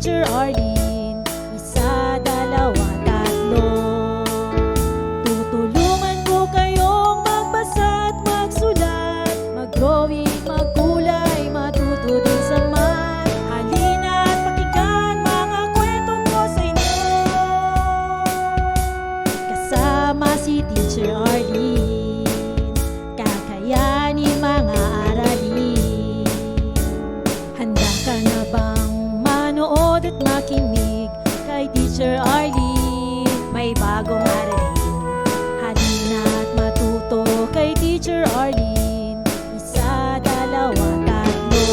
Teacher Arlene. Isa, dalawa, tatlo. Tutulungan ko kayong magbasa at magsulat, mag-drawing, magkulay, matuto din sa math. Halina at pakinggan mga kwento ko sa inyo. Kasama si Teacher Arlene, kakayanin mga aralin. Handa ka na bang manood at makinig kay Teacher Arlene? May bagong aralin. Halina at matuto kay Teacher Arlene. Isa, dalawa, tatlo.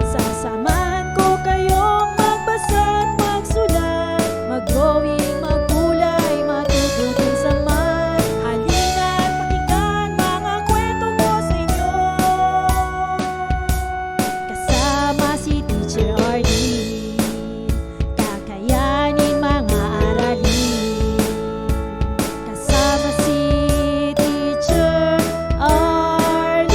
Sasamahan ko kayong magbasa at magsulat, mag-drawing, magkulay, matuto din sa math. Halina at pakinggan mga kwento ko sa inyo. Kasama si Teacher Arlene, kakayanin mga aralin. Kasama si Teacher Arlene.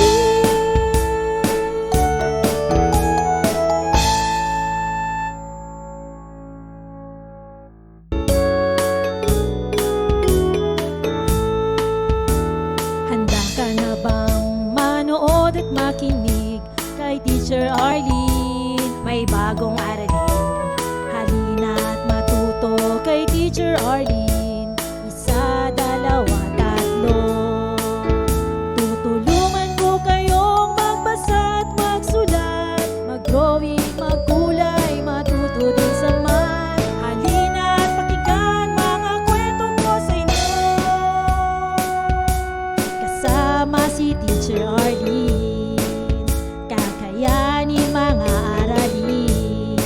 Handa ka na bang manood at makinig kay Teacher Arlene? May bagong aralin. Halina at matuto kay Teacher Arlene. Isa, dalawa, tatlo. Tutulungan ko kayong magbasa at magsulat, mag-drawing, magkulay, matuto din sa math. Halina at pakinggan mga kwento ko sa inyo. Kasama si Teacher Arlene, kakayanin mga aralin.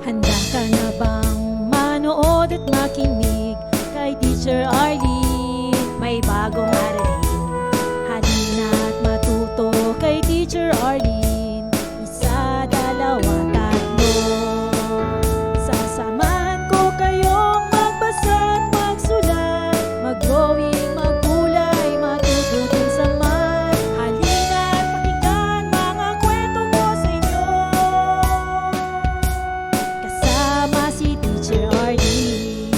Handa ka na bang manood at makinig kay Teacher Arlene? May bagong aralin. Halina at matuto kay Teacher Arlene. Isa, dalawa, tatlo. Sasamahan ko kayong magbasa at magsulat, mag-drawing, magkulay, matuto din sa math. Halina at pakinggan mga kwento ko sa inyo. Kasama si Teacher Arlene,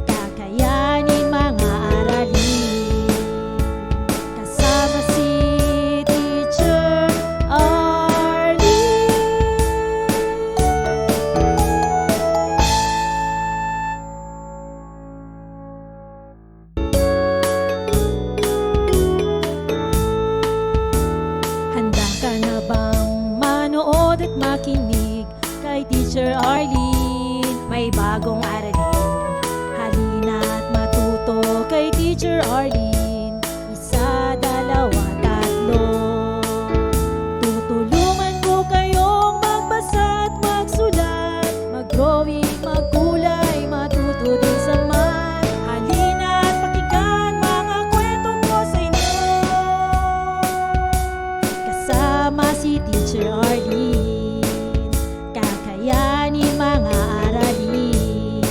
kakayanin mga aralin. Kasama si Teacher Arlene. Handa ka na bang manood at makinig kay Teacher Arlene? May bagong aralin. Halina at matuto kay Teacher Arlene. Isa, dalawa, tatlo. Tutulungan ko kayong magbasa at magsulat, mag-drawing, magkulay, matuto din sa math. Halina at pakinggan mga kwento ko sa inyo. Kasama si Teacher Arlene, kakayanin mga aralin.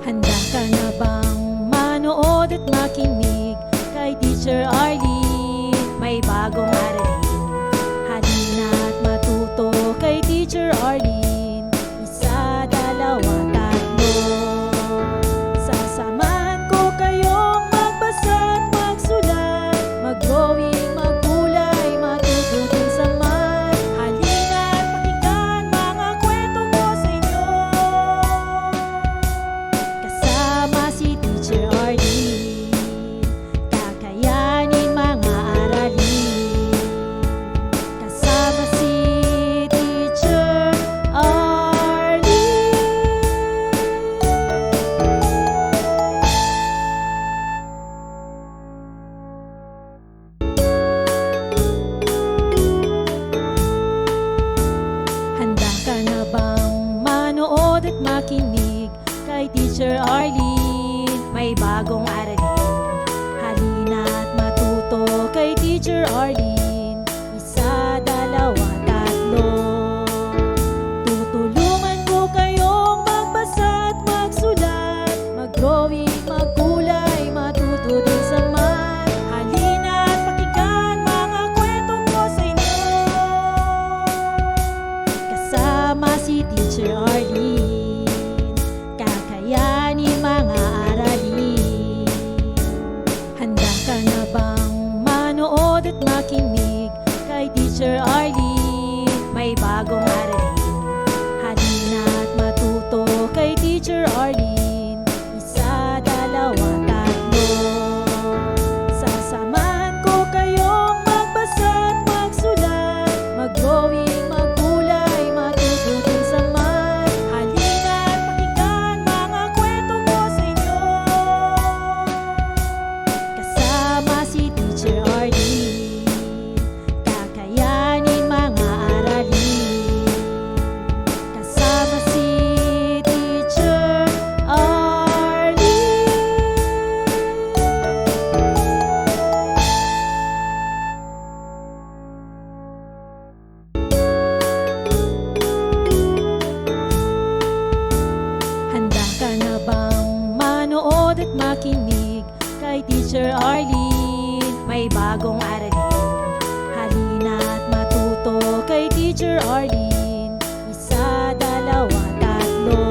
Handa ka na bang manood at makinig kay Teacher Arlene? May bagong aralin. Halina at matuto kay Teacher Arlene. Isa, dalawa, tatlo. Sasamahan ko kayong magbasa at magsulat, mag-drawing, magkulay, matuto din sa math. Halina at pakinggan mga kwento ko sa inyo. Kasama si Teacher Arlene, kakayanin mga aralin. Kasama si Teacher Arlene. Handa ka na bang manood at makinig kay Teacher Arlene? May bagong aralin. Halina at matuto kay Teacher Arlene. Isa, dalawa, tatlo. Tutulungan ko kayong magbasa at magsulat, mag-drawing, magkulay, matuto din sa math. Halina at pakinggan mga kwento ko sa inyo. Kasama si Teacher Arlene. Kakayanin mga aralin. Handa ka na bang manood at makinig kay Teacher Arlene? May bagong aralin. Halina at matuto kay Teacher Arlene. Isa, dalawa, tatlo. Sasamahan ko kayong magbasa at magsulat, mag-drawing, maggulay, matututin sa math. Halina at pakinggan mga kwento ko sa inyo. Kasama si Teacher Arlene. Kakayanin mga aralin. Kasama si Teacher Arlene. Handa ka na bang manood at makinig kay Teacher Arlene? May bagong aralin. Halina at matuto kay Teacher Arlene. Isa, dalawa, tatlo.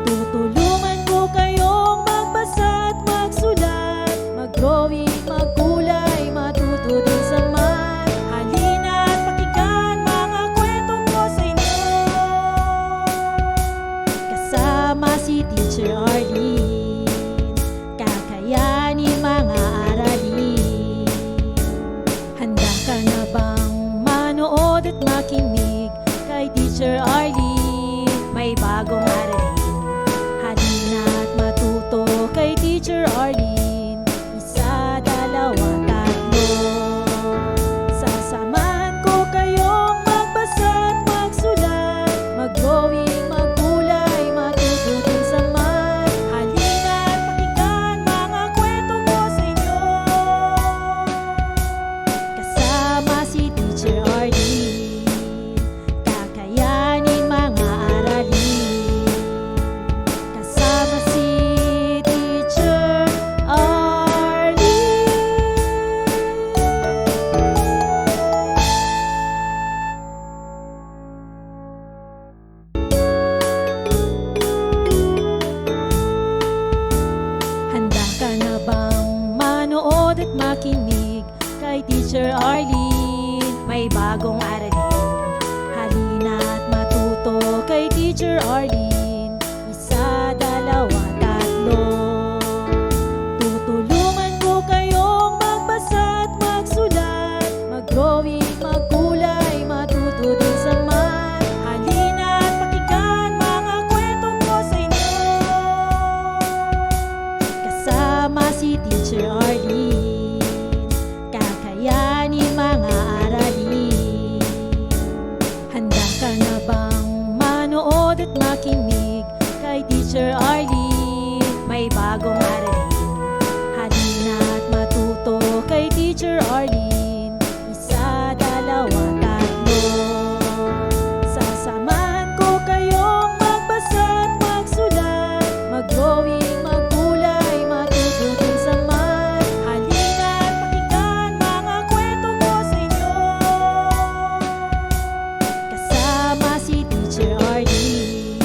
Tutulungan ko kayong magbasa at magsulat, mag-drawing, magkulay, matuto din sa math. Halina at pakinggan mga kwento ko sa inyo. Kasama si Teacher Arlene. Kakayanin mga aralin. Handa ka na bang manood at makinig kay Teacher Arlene? May bagong aralin. Halina at matuto kay Teacher Arlene. Isa, dalawa, tatlo. Sasamahan ko kayong magbasa at magsulat, mag-drawing, magkulay, matututin sa math. Halina at pakinggan mga kwento ko sa inyo. Kasama si Teacher Arlene. Kakayanin mga aralin. Kasama si Teacher Arlene. Handa ka na bang manood at makinig kay Teacher Arlene? May bagong aralin. Halina at matuto kay Teacher Arlene. Isa, dalawa, tatlo. Tutulungan ko kayong magbasa at magsulat, mag-drawing, magkulay, matuto din sa math. Halina at pakinggan mga kwento ko sa inyo. Kasama si Teacher Arlene. Kakayanin mga aralin. Handa ka na bang manood at makinig kay Teacher Arlene? May bagong aralin. Halina at matuto kay Teacher Arlene. Isa, dalawa, tatlo. Sasamahan ko kayong magbasa at magsulat, mag-drawing, magkulay, matututin sa math. Halina at pakinggan mga kwento ko sa inyo. Kasama si Teacher Arlene.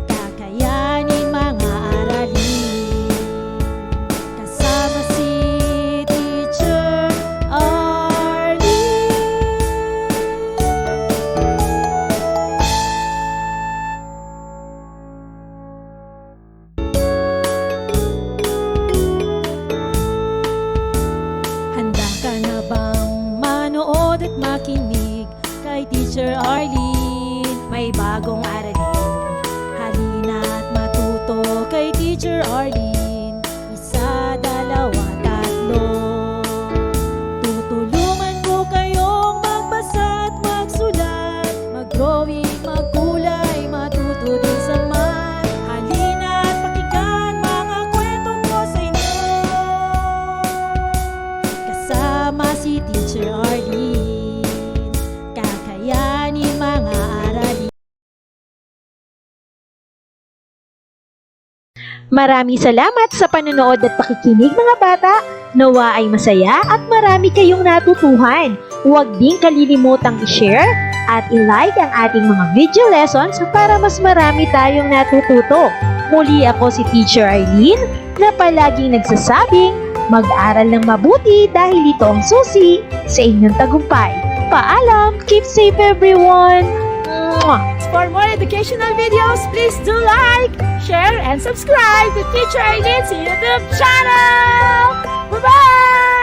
Kakayanin mga aralin. Kasama si Teacher Arlene. Handa ka na bang manood at makinig kay Teacher Arlene? May bagong aralin. Halina at matuto kay Teacher Arlene. Isa, dalawa, tatlo. Tutulungan ko kayong magbasa at magsulat, mag-drawing, magkulay, matuto din sa math. Halina at pakinggan mga kwento ko sa inyo. Kasama si Teacher Arlene. Kakayanin mga aralin. Maraming salamat sa panonood at pakikinig mga bata. Nawa ay masaya at marami kayong natutuhan. Huwag ding kalilimutang i-share, at i-like ang ating mga video lessons para mas marami tayong natututo. Muli ako si Teacher Arlene na palaging nagsasabing mag-aral ng mabuti dahil ito ang susi sa inyong tagumpay. Paalam! Keep safe everyone! Mwah! For more educational videos, please do like, share, and subscribe to Teacher Arlene's YouTube channel! Bye-bye!